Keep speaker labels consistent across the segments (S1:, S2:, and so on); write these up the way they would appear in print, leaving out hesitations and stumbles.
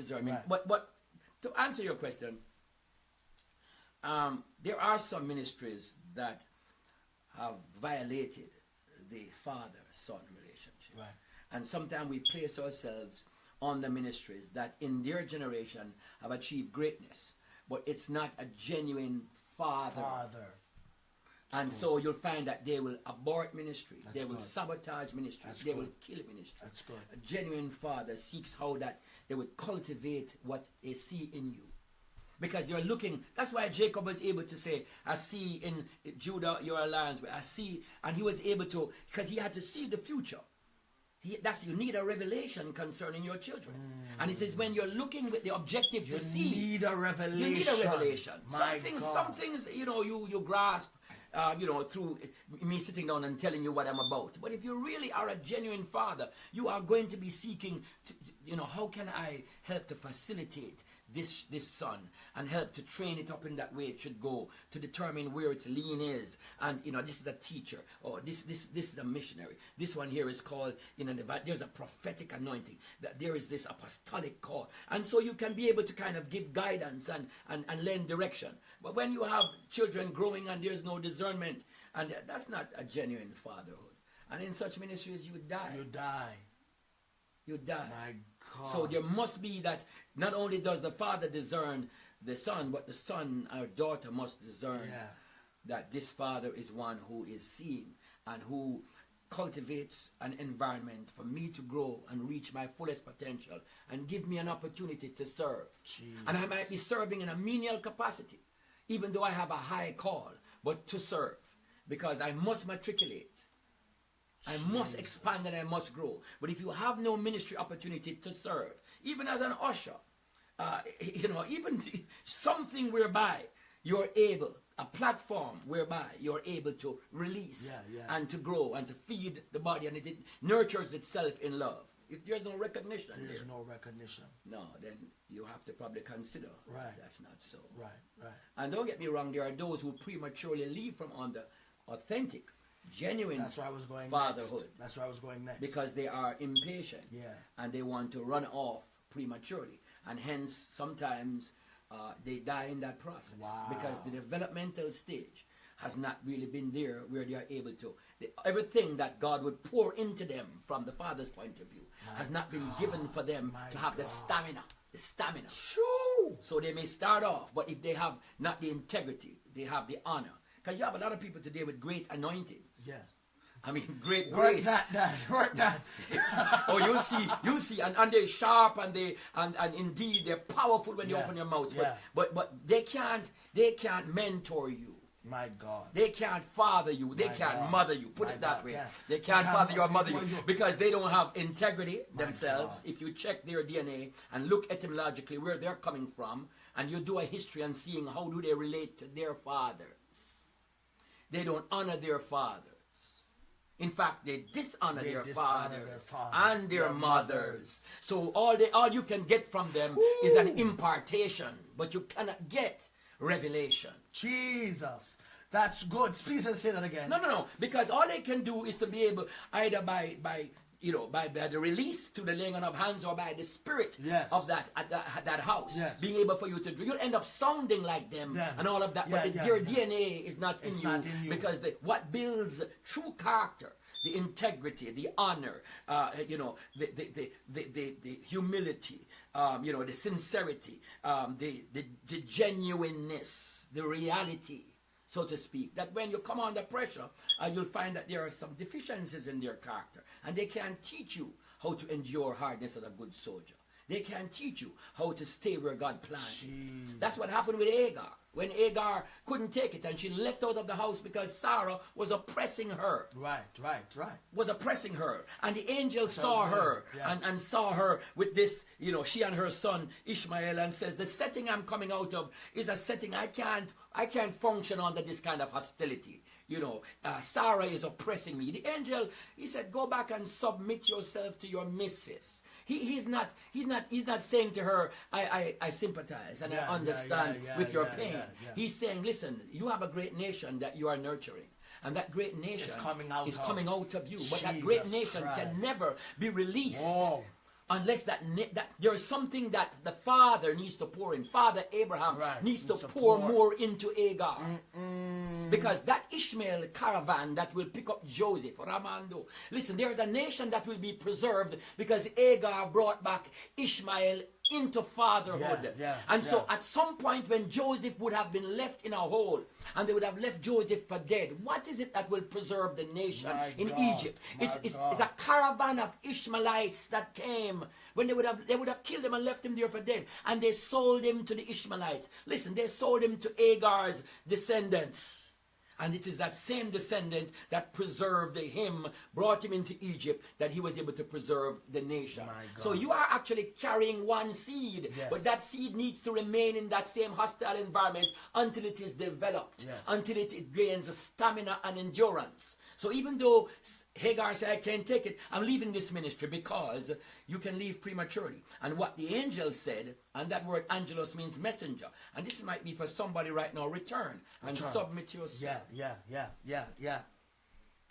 S1: discernment.
S2: Right.
S1: But to answer your question, there are some ministries that have violated the father-son relationship.
S2: Right.
S1: And sometimes we place ourselves on the ministries that in their generation have achieved greatness, but it's not a genuine father. And so you'll find that they will abort ministry, they will sabotage ministry, they will kill ministry.
S2: That's good.
S1: A genuine father seeks how that they would cultivate what they see in you. Because they're looking, that's why Jacob was able to say, I see in Judah your alliance, I see, and he was able to, because he had to see the future. You need a revelation concerning your children. And it says when you're looking with the objective to see.
S2: You need a revelation.
S1: You need a revelation.
S2: My
S1: Some things, you grasp, through me sitting down and telling you what I'm about. But if you really are a genuine father, you are going to be seeking, how can I help to facilitate this son and help to train it up in that way it should go, to determine where its lean is. And this is a teacher, or this is a missionary. This one here is called, there's a prophetic anointing, that there is this apostolic call. And so you can be able to kind of give guidance and lend direction. But when you have children growing and there's no discernment, and that's not a genuine fatherhood. And in such ministries you die.
S2: You die.
S1: You die.
S2: My God.
S1: So there must be that not only does the father discern the son, but the son or daughter must discern that this father is one who is seeing and who cultivates an environment for me to grow and reach my fullest potential and give me an opportunity to serve.
S2: Jesus.
S1: And I might be serving in a menial capacity, even though I have a high call, but to serve, because I must matriculate. I must expand and I must grow. But if you have no ministry opportunity to serve, even as an usher, even something whereby you're able, a platform whereby you're able to release and to grow and to feed the body, and it nurtures itself in love. If there's no recognition,
S2: there's no recognition.
S1: No, then you have to probably consider that's not so.
S2: Right.
S1: And don't get me wrong, there are those who prematurely leave from under authentic, genuine fatherhood.
S2: That's where I was going next.
S1: Because they are impatient and they want to run off prematurely. And hence, sometimes they die in that process.
S2: Wow.
S1: Because the developmental stage has not really been there where they are able to. Everything that God would pour into them from the Father's point of view has not been given for them to have the stamina. The stamina.
S2: Shoo.
S1: So they may start off, but if they have not the integrity, they have the honor. Because you have a lot of people today with great anointing.
S2: Yes.
S1: I mean, great
S2: Work
S1: grace.
S2: Work that.
S1: Oh, you'll see, and they're sharp, and indeed they're powerful when you open your mouth. But they can't mentor you.
S2: My God.
S1: They can't father you. They can't mother you. Put it that way. They can't father you or mother you because they don't have integrity themselves. If you check their DNA and look etymologically where they're coming from, and you do a history and seeing how do they relate to their fathers, they don't honor their fathers. In fact, they dishonor their fathers and their mothers. So all you can get from them is an impartation, but you cannot get revelation.
S2: Jesus. That's good. Please say that again.
S1: No. Because all they can do is to be able, either by the release to the laying on of hands or by the spirit of that house, being able for you to do. You'll end up sounding like them and all of that, but their DNA is not in you, because what builds true character, the integrity, the honor, the humility, the sincerity, the genuineness, the reality, so to speak, that when you come under pressure, you'll find that there are some deficiencies in their character, and they can't teach you how to endure hardness as a good soldier. They can't teach you how to stay where God planted. That's what happened with Hagar. When Hagar couldn't take it and she left out of the house because Sarah was oppressing her.
S2: Right.
S1: Was oppressing her. And the angel saw her and saw her with this, she and her son Ishmael, and says, the setting I'm coming out of is a setting I can't function under this kind of hostility. Sarah is oppressing me. The angel, he said, go back and submit yourself to your missus. He's not saying to her, I sympathize and I understand with your pain. He's saying, listen, you have a great nation that you are nurturing. And that great nation is coming out of you. But that great nation can never be released Unless that there is something that the father needs to pour in. Father Abraham needs to pour more into Hagar. Because that Ishmael caravan that will pick up Joseph, Ramando. Listen, there is a nation that will be preserved because Hagar brought back Ishmael into fatherhood. So at some point when Joseph would have been left in a hole and they would have left Joseph for dead, what is it that will preserve the nation in Egypt? It's a caravan of Ishmaelites that came when they would have killed him and left him there for dead, and they sold him to the Ishmaelites. Listen, they sold him to Hagar's descendants. And it is that same descendant that preserved him, brought him into Egypt, that he was able to preserve the nation. So you are actually carrying one seed, but that seed needs to remain in that same hostile environment until it is developed, until it gains stamina and endurance. So even though Hagar said, I can't take it, I'm leaving this ministry, because you can leave prematurely. And what the angel said, and that word angelos means messenger, and this might be for somebody right now, return and submit yourself.
S2: Yeah.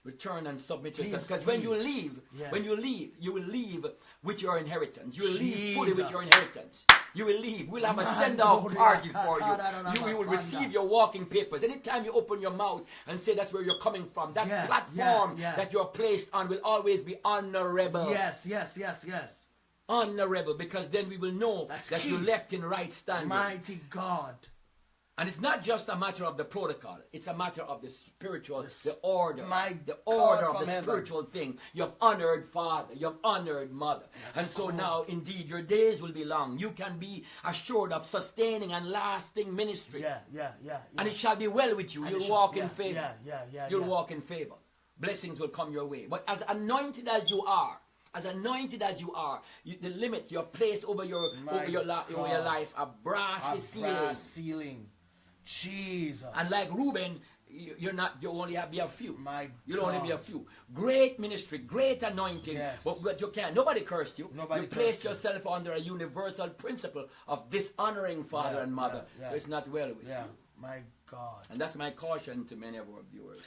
S1: Return and submit yourself. Because when you leave, you will leave with your inheritance. You will leave fully with your inheritance. You will leave. We'll have a send-off party for you. You will receive your walking papers. Anytime you open your mouth and say that's where you're coming from, that platform that you're placed on will always be honorable.
S2: Yes.
S1: Honorable, because then we will know that you left in right standing.
S2: Mighty God.
S1: And it's not just a matter of the protocol. It's a matter of the spiritual, the order. The
S2: God
S1: order of the
S2: from
S1: spiritual thing. You've honored father. You've honored mother. And so now, indeed, your days will be long. You can be assured of sustaining and lasting ministry.
S2: Yeah.
S1: And it shall be well with you. You'll walk in favor. You'll
S2: Yeah.
S1: walk in favor. Blessings will come your way. But as anointed as you are, the limit you have placed over your life, a brass ceiling.
S2: Jesus.
S1: And like Reuben, you only be a few. You'll only be a few. Great ministry, great anointing, but you can't. Nobody cursed you. You placed yourself under a universal principle of dishonoring father and mother. So it's not well with you.
S2: My God.
S1: And that's my caution to many of our viewers.